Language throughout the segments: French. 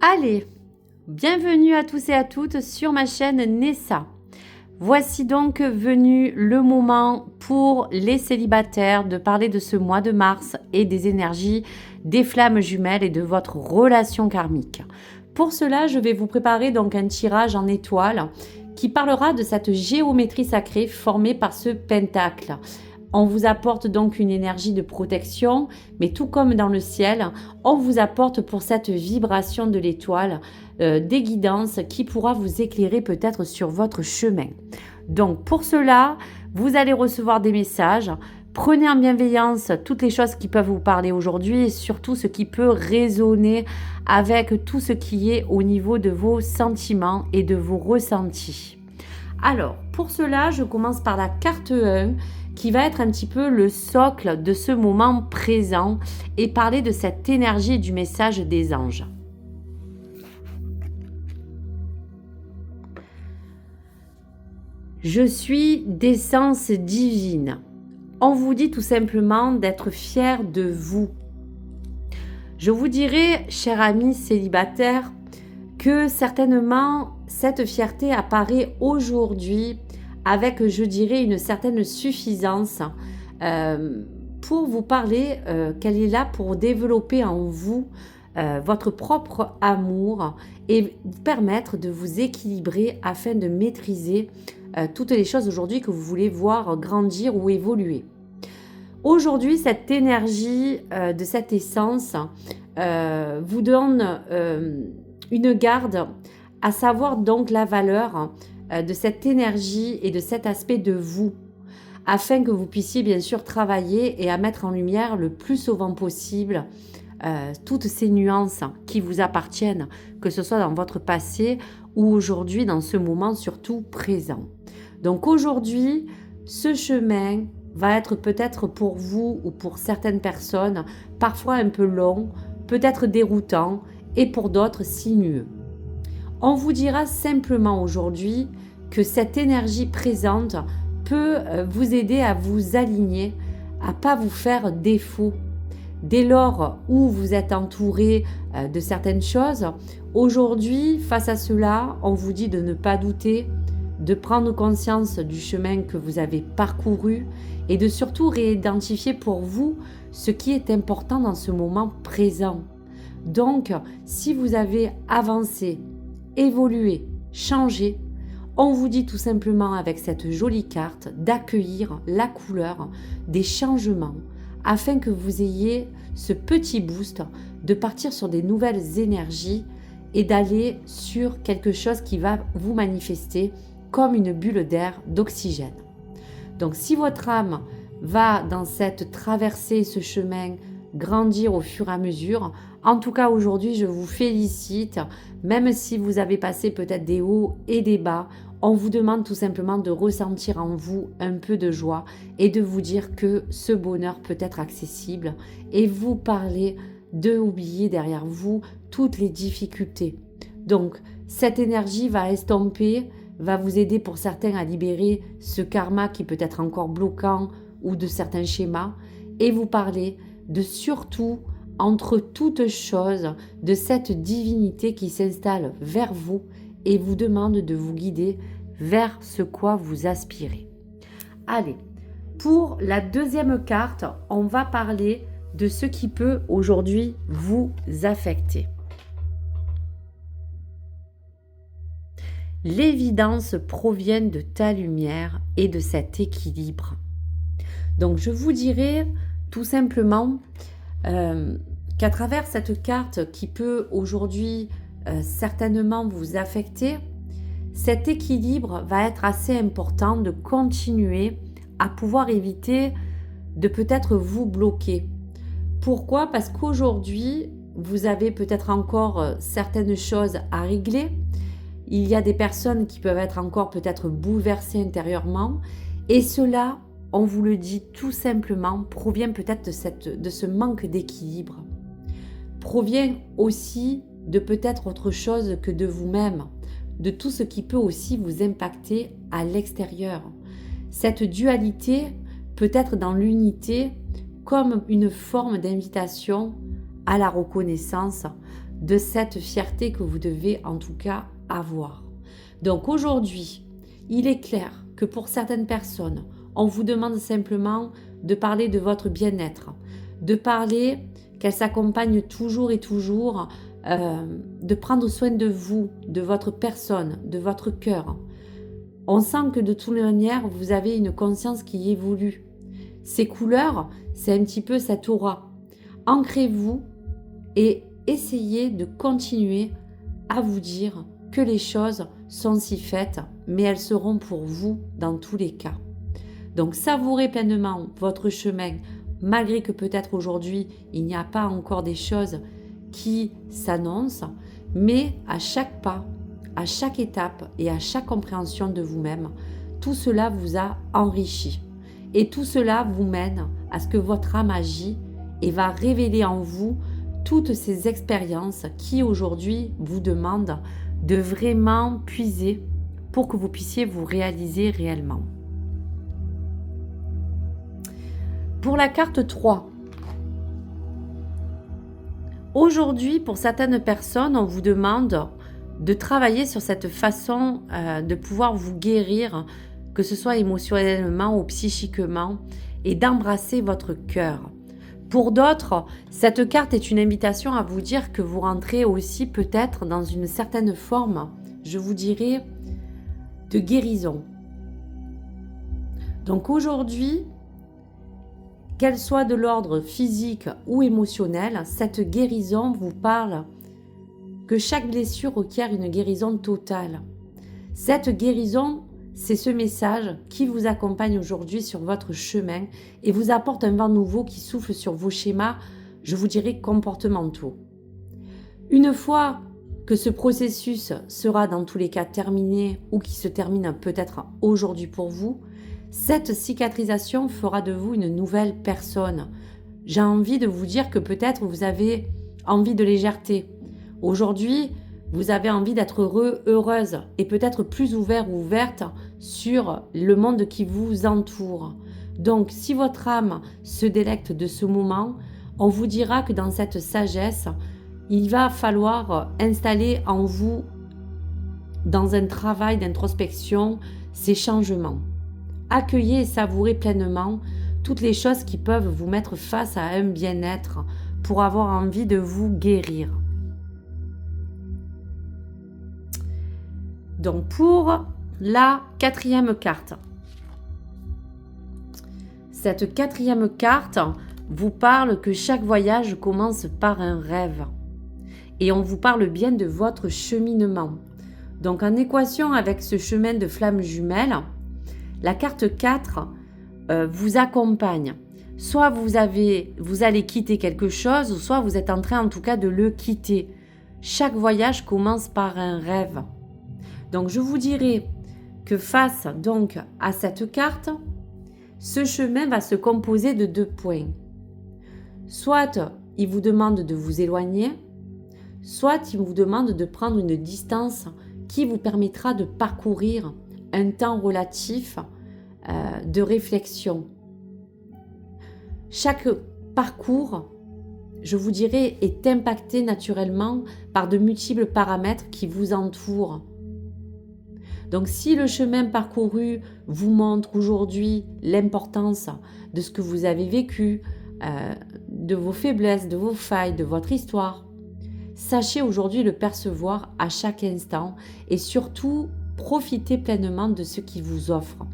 Allez, bienvenue à tous et à toutes sur ma chaîne Nessa. Voici donc venu le moment pour les célibataires de parler de ce mois de mars et des énergies des flammes jumelles et de votre relation karmique. Pour cela, je vais vous préparer donc un tirage en étoiles qui parlera de cette géométrie sacrée formée par ce pentacle. On vous apporte donc une énergie de protection, mais tout comme dans le ciel, on vous apporte pour cette vibration de l'étoile des guidances qui pourra vous éclairer peut-être sur votre chemin. Donc pour cela, vous allez recevoir des messages. Prenez en bienveillance toutes les choses qui peuvent vous parler aujourd'hui et surtout ce qui peut résonner avec tout ce qui est au niveau de vos sentiments et de vos ressentis. Alors, pour cela, je commence par la carte 1 qui va être un petit peu le socle de ce moment présent et parler de cette énergie et du message des anges. Je suis d'essence divine. On vous dit tout simplement d'être fier de vous. Je vous dirais, chers amis célibataires, que certainement cette fierté apparaît aujourd'hui avec, je dirais, une certaine suffisance pour vous parler qu'elle est là pour développer en vous votre propre amour et vous permettre de vous équilibrer afin de maîtriser toutes les choses aujourd'hui que vous voulez voir grandir ou évoluer. Aujourd'hui, cette énergie de cette essence vous donne une garde, à savoir donc la valeur de cette énergie et de cet aspect de vous, afin que vous puissiez bien sûr travailler et à mettre en lumière le plus souvent possible toutes ces nuances qui vous appartiennent, que ce soit dans votre passé ou aujourd'hui dans ce moment surtout présent. Donc aujourd'hui, ce chemin va être peut-être pour vous ou pour certaines personnes parfois un peu long, peut-être déroutant et pour d'autres sinueux. On vous dira simplement aujourd'hui que cette énergie présente peut vous aider à vous aligner, à pas vous faire défaut. Dès lors où vous êtes entouré de certaines choses, aujourd'hui, face à cela, on vous dit de ne pas douter, de prendre conscience du chemin que vous avez parcouru et de surtout réidentifier pour vous ce qui est important dans ce moment présent. Donc, si vous avez avancé, évolué, changé, on vous dit tout simplement avec cette jolie carte d'accueillir la couleur des changements afin que vous ayez ce petit boost de partir sur des nouvelles énergies et d'aller sur quelque chose qui va vous manifester comme une bulle d'air, d'oxygène. Donc si votre âme va dans cette traversée, ce chemin, grandir au fur et à mesure, en tout cas aujourd'hui je vous félicite, même si vous avez passé peut-être des hauts et des bas, on vous demande tout simplement de ressentir en vous un peu de joie et de vous dire que ce bonheur peut être accessible et vous parler de oublier derrière vous toutes les difficultés. Donc cette énergie va estomper, va vous aider pour certains à libérer ce karma qui peut être encore bloquant ou de certains schémas et vous parler de surtout, entre toutes choses, de cette divinité qui s'installe vers vous et vous demande de vous guider vers ce quoi vous aspirez. Allez, pour la deuxième carte, on va parler de ce qui peut aujourd'hui vous affecter. L'évidence provient de ta lumière et de cet équilibre. Donc je vous dirais tout simplement qu'à travers cette carte qui peut aujourd'hui certainement vous affecter, cet équilibre va être assez important de continuer à pouvoir éviter de peut-être vous bloquer. Pourquoi ? Parce qu'aujourd'hui, vous avez peut-être encore certaines choses à régler. Il y a des personnes qui peuvent être encore peut-être bouleversées intérieurement et cela, on vous le dit tout simplement, provient peut-être de ce manque d'équilibre. Provient aussi de peut-être autre chose que de vous-même, de tout ce qui peut aussi vous impacter à l'extérieur. Cette dualité peut être dans l'unité comme une forme d'invitation à la reconnaissance de cette fierté que vous devez en tout cas avoir. Donc aujourd'hui, il est clair que pour certaines personnes, on vous demande simplement de parler de votre bien-être, de parler qu'elle s'accompagne toujours et toujours, de prendre soin de vous, de votre personne, de votre cœur. On sent que de toute manière, vous avez une conscience qui évolue. Ces couleurs, c'est un petit peu cette aura. Ancrez-vous et essayez de continuer à vous dire que les choses sont si faites, mais elles seront pour vous dans tous les cas. Donc savourez pleinement votre chemin, malgré que peut-être aujourd'hui, il n'y a pas encore des choses qui s'annoncent, mais à chaque pas, à chaque étape et à chaque compréhension de vous-même, tout cela vous a enrichi. Et tout cela vous mène à ce que votre âme agit et va révéler en vous toutes ces expériences qui aujourd'hui vous demandent de vraiment puiser pour que vous puissiez vous réaliser réellement. Pour la carte 3, aujourd'hui, pour certaines personnes, on vous demande de travailler sur cette façon de pouvoir vous guérir, que ce soit émotionnellement ou psychiquement, et d'embrasser votre cœur. Pour d'autres, cette carte est une invitation à vous dire que vous rentrez aussi peut-être dans une certaine forme, je vous dirais, de guérison. Donc aujourd'hui, qu'elle soit de l'ordre physique ou émotionnel, cette guérison vous parle que chaque blessure requiert une guérison totale. Cette guérison, c'est ce message qui vous accompagne aujourd'hui sur votre chemin et vous apporte un vent nouveau qui souffle sur vos schémas, je vous dirais, comportementaux. Une fois que ce processus sera dans tous les cas terminé ou qui se termine peut-être aujourd'hui pour vous, cette cicatrisation fera de vous une nouvelle personne. J'ai envie de vous dire que peut-être vous avez envie de légèreté. Aujourd'hui, vous avez envie d'être heureux, heureuse et peut-être plus ouvert ou ouverte sur le monde qui vous entoure. Donc, si votre âme se délecte de ce moment, on vous dira que dans cette sagesse, il va falloir installer en vous, dans un travail d'introspection, ces changements. Accueillez et savourez pleinement toutes les choses qui peuvent vous mettre face à un bien-être pour avoir envie de vous guérir. Donc pour la 4e carte. Cette 4e carte vous parle que chaque voyage commence par un rêve. Et on vous parle bien de votre cheminement. Donc en équation avec ce chemin de flamme jumelle, la carte 4 vous accompagne. Soit vous allez quitter quelque chose, soit vous êtes en train en tout cas de le quitter. Chaque voyage commence par un rêve. Donc je vous dirais que face donc à cette carte, ce chemin va se composer de 2 points. Soit il vous demande de vous éloigner, soit il vous demande de prendre une distance qui vous permettra de parcourir un temps relatif de réflexion. Chaque parcours, je vous dirais, est impacté naturellement par de multiples paramètres qui vous entourent. Donc si le chemin parcouru vous montre aujourd'hui l'importance de ce que vous avez vécu, de vos faiblesses, de vos failles, de votre histoire, sachez aujourd'hui le percevoir à chaque instant et surtout profitez pleinement de ce qu'il vous offre.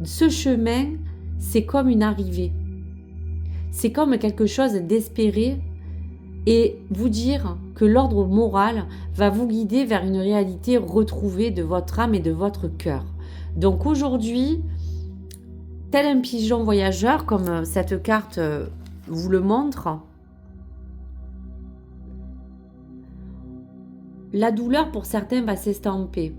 Ce chemin, c'est comme une arrivée. C'est comme quelque chose d'espéré et vous dire que l'ordre moral va vous guider vers une réalité retrouvée de votre âme et de votre cœur. Donc aujourd'hui, tel un pigeon voyageur, comme cette carte vous le montre, la douleur pour certains va s'estomper.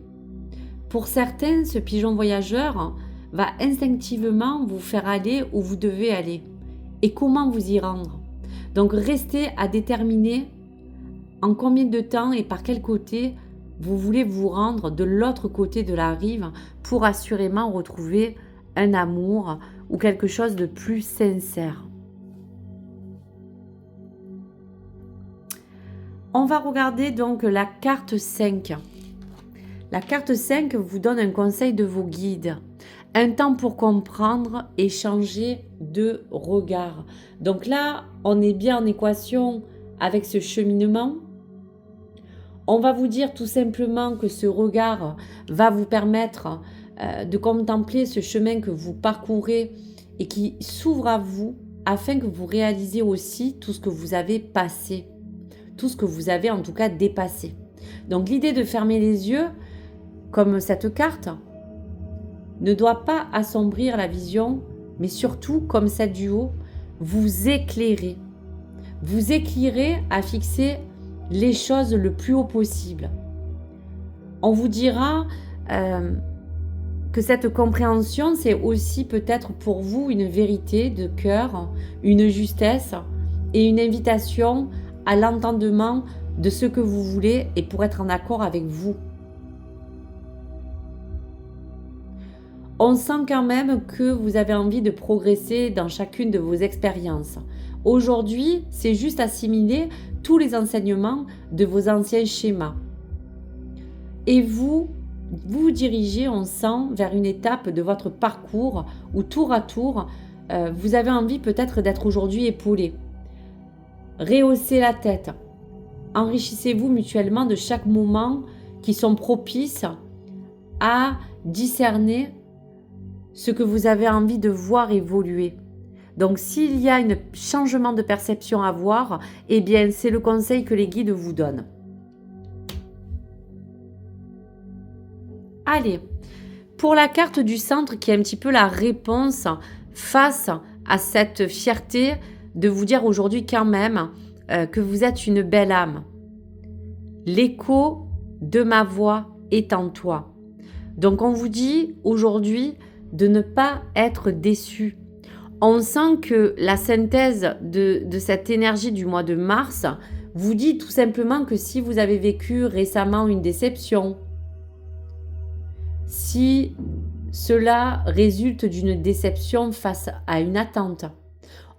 Pour certains, ce pigeon voyageur va instinctivement vous faire aller où vous devez aller et comment vous y rendre. Donc restez à déterminer en combien de temps et par quel côté vous voulez vous rendre de l'autre côté de la rive pour assurément retrouver un amour ou quelque chose de plus sincère. On va regarder donc la carte 5. La carte 5 vous donne un conseil de vos guides. Un temps pour comprendre et changer de regard. Donc là, on est bien en équation avec ce cheminement. On va vous dire tout simplement que ce regard va vous permettre de contempler ce chemin que vous parcourez et qui s'ouvre à vous afin que vous réalisiez aussi tout ce que vous avez passé, tout ce que vous avez en tout cas dépassé. Donc l'idée de fermer les yeux, comme cette carte, ne doit pas assombrir la vision, mais surtout, comme celle du haut, vous éclairer. Vous éclairer à fixer les choses le plus haut possible. On vous dira que cette compréhension, c'est aussi peut-être pour vous une vérité de cœur, une justesse et une invitation à l'entendement de ce que vous voulez et pour être en accord avec vous. On sent quand même que vous avez envie de progresser dans chacune de vos expériences. Aujourd'hui, c'est juste assimiler tous les enseignements de vos anciens schémas. Et vous dirigez, on sent, vers une étape de votre parcours où tour à tour, vous avez envie peut-être d'être aujourd'hui épaulé. Rehaussez la tête. Enrichissez-vous mutuellement de chaque moment qui sont propices à discerner ce que vous avez envie de voir évoluer. Donc s'il y a un changement de perception à voir, eh bien c'est le conseil que les guides vous donnent. Allez, pour la carte du centre qui est un petit peu la réponse face à cette fierté de vous dire aujourd'hui quand même que vous êtes une belle âme. L'écho de ma voix est en toi. Donc on vous dit aujourd'hui de ne pas être déçu. On sent que la synthèse de cette énergie du mois de mars vous dit tout simplement que si vous avez vécu récemment une déception, si cela résulte d'une déception face à une attente,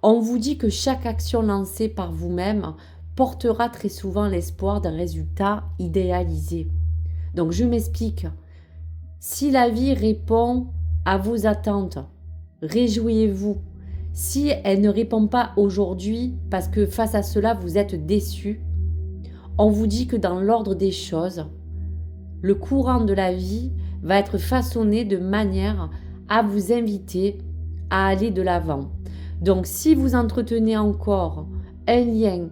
on vous dit que chaque action lancée par vous-même portera très souvent l'espoir d'un résultat idéalisé. Donc je m'explique. Si la vie répond à vos attentes, réjouissez-vous. Si elle ne répond pas aujourd'hui parce que face à cela vous êtes déçu, on vous dit que dans l'ordre des choses, le courant de la vie va être façonné de manière à vous inviter à aller de l'avant. Donc si vous entretenez encore un lien,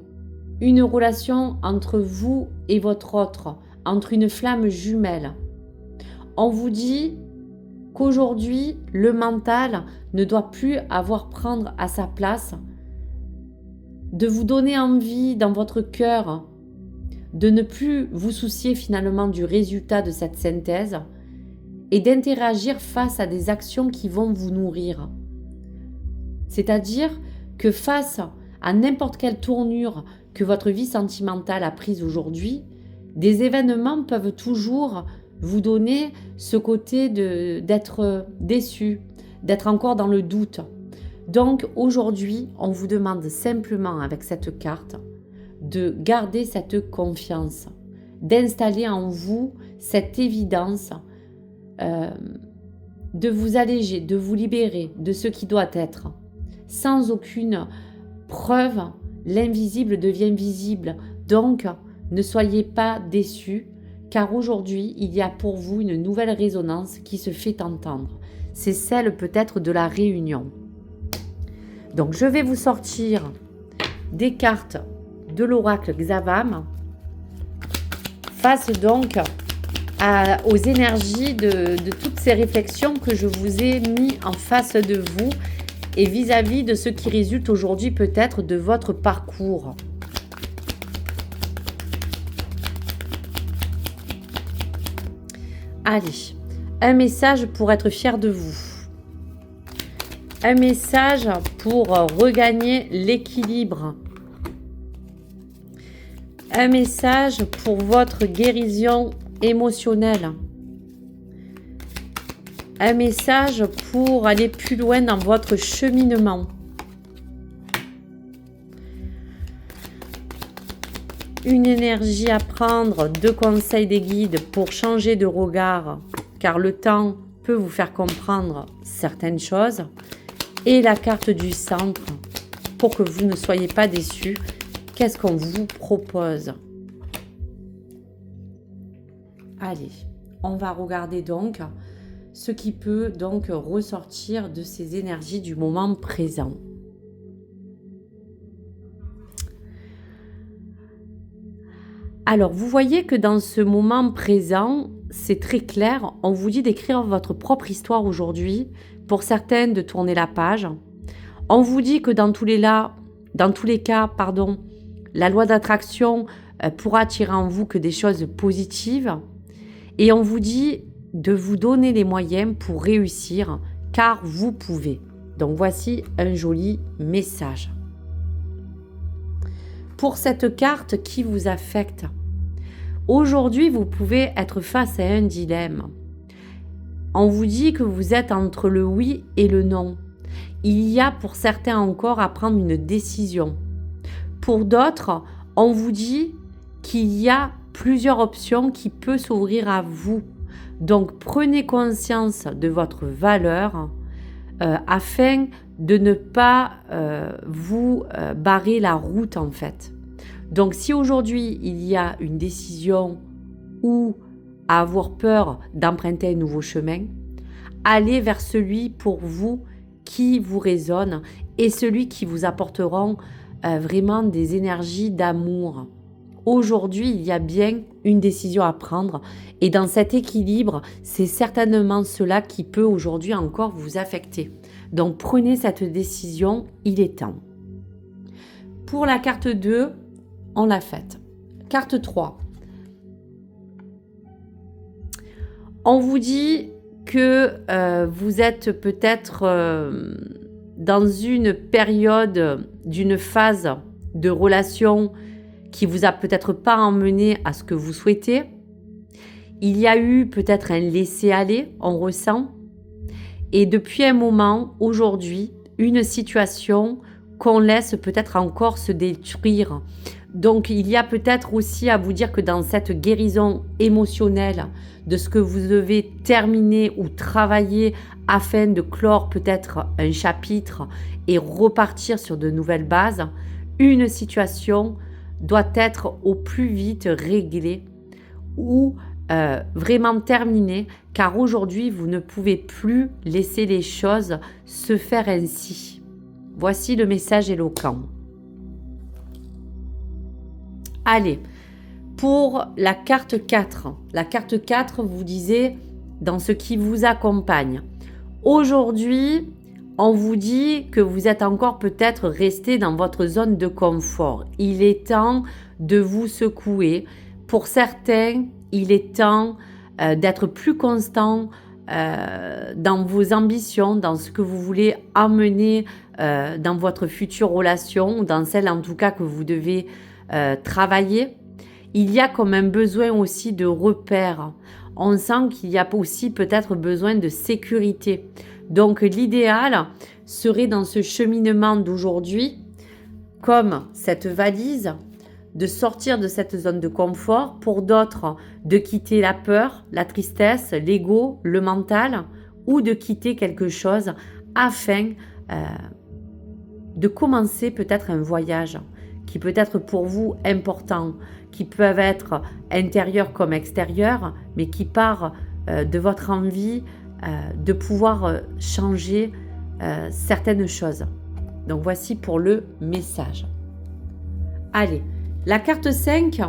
une relation entre vous et votre autre, entre une flamme jumelle, on vous dit qu'aujourd'hui, le mental ne doit plus avoir prendre à sa place, de vous donner envie dans votre cœur, de ne plus vous soucier finalement du résultat de cette synthèse et d'interagir face à des actions qui vont vous nourrir. C'est-à-dire que face à n'importe quelle tournure que votre vie sentimentale a prise aujourd'hui, des événements peuvent toujours vous donner ce côté d'être déçu, d'être encore dans le doute. Donc aujourd'hui, on vous demande simplement avec cette carte de garder cette confiance, d'installer en vous cette évidence, de vous alléger, de vous libérer de ce qui doit être. Sans aucune preuve, l'invisible devient visible. Donc, ne soyez pas déçus, car aujourd'hui, il y a pour vous une nouvelle résonance qui se fait entendre. C'est celle peut-être de la réunion. Donc, je vais vous sortir des cartes de l'oracle Xavam face donc aux énergies de toutes ces réflexions que je vous ai mis en face de vous et vis-à-vis de ce qui résulte aujourd'hui peut-être de votre parcours. Allez, un message pour être fier de vous. Un message pour regagner l'équilibre. Un message pour votre guérison émotionnelle. Un message pour aller plus loin dans votre cheminement. une énergie à prendre, 2 conseils des guides pour changer de regard, car le temps peut vous faire comprendre certaines choses. Et la carte du centre, pour que vous ne soyez pas déçus. Qu'est-ce qu'on vous propose? Allez, on va regarder donc ce qui peut donc ressortir de ces énergies du moment présent. Alors, vous voyez que dans ce moment présent, c'est très clair, on vous dit d'écrire votre propre histoire aujourd'hui, pour certaines de tourner la page. On vous dit que dans tous les cas, la loi d'attraction pourra attirer en vous que des choses positives. Et on vous dit de vous donner les moyens pour réussir, car vous pouvez. Donc voici un joli message. Pour cette carte qui vous affecte, aujourd'hui, vous pouvez être face à un dilemme. On vous dit que vous êtes entre le oui et le non. Il y a pour certains encore à prendre une décision. Pour d'autres, on vous dit qu'il y a plusieurs options qui peuvent s'ouvrir à vous. Donc prenez conscience de votre valeur afin de ne pas vous barrer la route en fait. Donc si aujourd'hui il y a une décision ou à avoir peur d'emprunter un nouveau chemin, allez vers celui pour vous qui vous résonne et celui qui vous apporteront vraiment des énergies d'amour. Aujourd'hui, il y a bien une décision à prendre et dans cet équilibre, c'est certainement cela qui peut aujourd'hui encore vous affecter. Donc prenez cette décision, il est temps. Pour la carte 2, on l'a faite. Carte 3. On vous dit que vous êtes peut-être dans une période d'une phase de relation qui vous a peut-être pas emmené à ce que vous souhaitez. Il y a eu peut-être un laisser-aller, on ressent. Et depuis un moment, aujourd'hui, une situation qu'on laisse peut-être encore se détruire. Donc, il y a peut-être aussi à vous dire que dans cette guérison émotionnelle de ce que vous devez terminer ou travailler afin de clore peut-être un chapitre et repartir sur de nouvelles bases, une situation doit être au plus vite réglée ou vraiment terminée, car aujourd'hui, vous ne pouvez plus laisser les choses se faire ainsi. Voici le message éloquent. Allez, pour la carte 4. La carte 4, vous disiez dans ce qui vous accompagne. Aujourd'hui, on vous dit que vous êtes encore peut-être resté dans votre zone de confort. Il est temps de vous secouer. Pour certains, il est temps d'être plus constant dans vos ambitions, dans ce que vous voulez amener dans votre future relation, ou dans celle en tout cas que vous devez travailler. Il y a comme un besoin aussi de repères. On sent qu'il y a aussi peut-être besoin de sécurité. Donc l'idéal serait dans ce cheminement d'aujourd'hui, comme cette valise, de sortir de cette zone de confort. Pour d'autres, de quitter la peur, la tristesse, l'ego, le mental, ou de quitter quelque chose afin de commencer peut-être un voyage qui peut être pour vous important, qui peuvent être intérieur comme extérieur, mais qui part de votre envie de pouvoir changer certaines choses. Donc voici pour le message. Allez, la carte 5,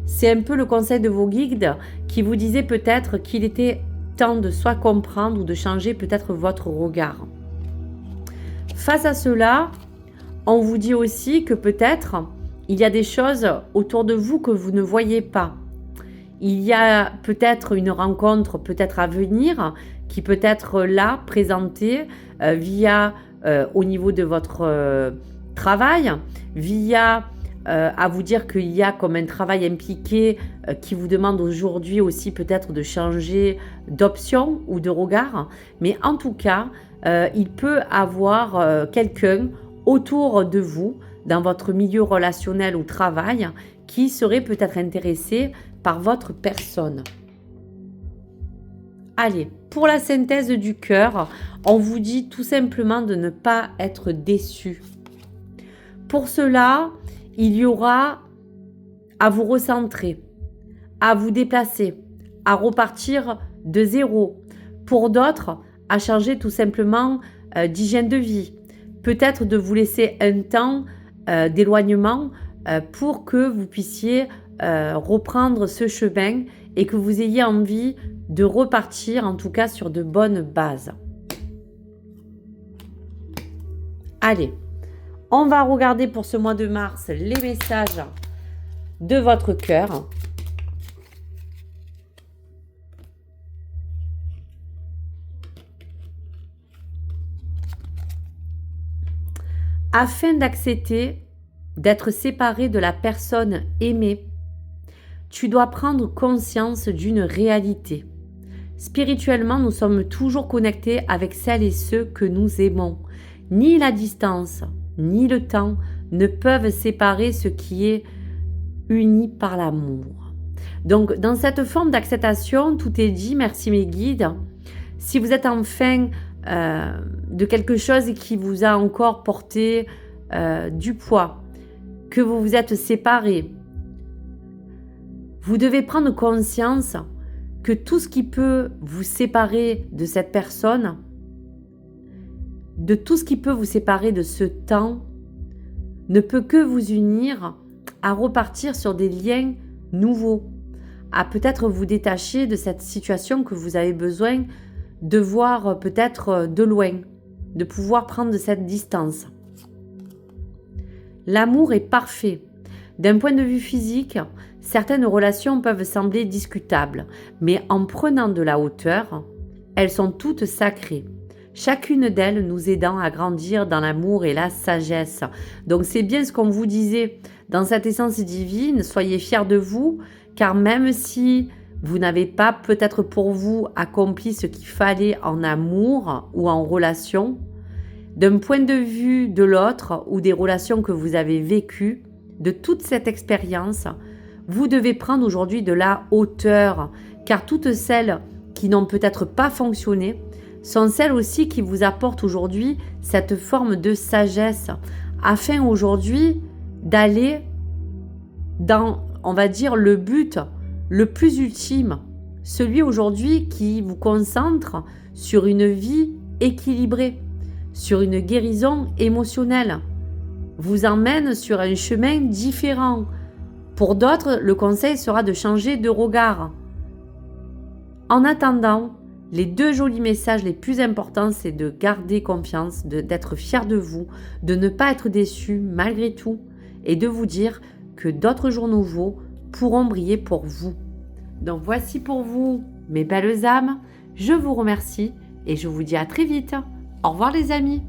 c'est un peu le conseil de vos guides qui vous disait peut-être qu'il était temps de soit comprendre ou de changer peut-être votre regard. Face à cela, on vous dit aussi que peut-être il y a des choses autour de vous que vous ne voyez pas. Il y a peut-être une rencontre peut-être à venir qui peut être là, présentée via au niveau de votre travail, via à vous dire qu'il y a comme un travail impliqué qui vous demande aujourd'hui aussi peut-être de changer d'option ou de regard. Mais en tout cas, il peut avoir quelqu'un autour de vous, dans votre milieu relationnel ou travail, qui seraient peut-être intéressés par votre personne. Allez, pour la synthèse du cœur, on vous dit tout simplement de ne pas être déçu. Pour cela, il y aura à vous recentrer, à vous déplacer, à repartir de zéro. Pour d'autres, à changer tout simplement d'hygiène de vie. Peut-être de vous laisser un temps d'éloignement pour que vous puissiez reprendre ce chemin et que vous ayez envie de repartir, en tout cas sur de bonnes bases. Allez, on va regarder pour ce mois de mars les messages de votre cœur. Afin d'accepter d'être séparé de la personne aimée, tu dois prendre conscience d'une réalité. Spirituellement, nous sommes toujours connectés avec celles et ceux que nous aimons. Ni la distance, ni le temps ne peuvent séparer ce qui est uni par l'amour. Donc, dans cette forme d'acceptation, tout est dit, merci mes guides. Si vous êtes enfin de quelque chose qui vous a encore porté du poids, que vous vous êtes séparés, vous devez prendre conscience que tout ce qui peut vous séparer de cette personne, de tout ce qui peut vous séparer de ce temps, ne peut que vous unir à repartir sur des liens nouveaux, à peut-être vous détacher de cette situation que vous avez besoin de voir peut-être de loin, de pouvoir prendre cette distance. L'amour est parfait. D'un point de vue physique, certaines relations peuvent sembler discutables, mais en prenant de la hauteur, elles sont toutes sacrées. Chacune d'elles nous aidant à grandir dans l'amour et la sagesse. Donc c'est bien ce qu'on vous disait dans cette essence divine, soyez fiers de vous, car même si vous n'avez pas peut-être pour vous accompli ce qu'il fallait en amour ou en relation, d'un point de vue de l'autre ou des relations que vous avez vécues, de toute cette expérience, vous devez prendre aujourd'hui de la hauteur, car toutes celles qui n'ont peut-être pas fonctionné sont celles aussi qui vous apportent aujourd'hui cette forme de sagesse, afin aujourd'hui d'aller dans, on va dire, le but le plus ultime, celui aujourd'hui qui vous concentre sur une vie équilibrée, sur une guérison émotionnelle, vous emmène sur un chemin différent. Pour d'autres, le conseil sera de changer de regard. En attendant, les deux jolis messages les plus importants, c'est de garder confiance, d'être fier de vous, de ne pas être déçu malgré tout et de vous dire que d'autres jours nouveaux pourront briller pour vous. Donc voici pour vous mes belles âmes, je vous remercie et je vous dis à très vite. Au revoir les amis.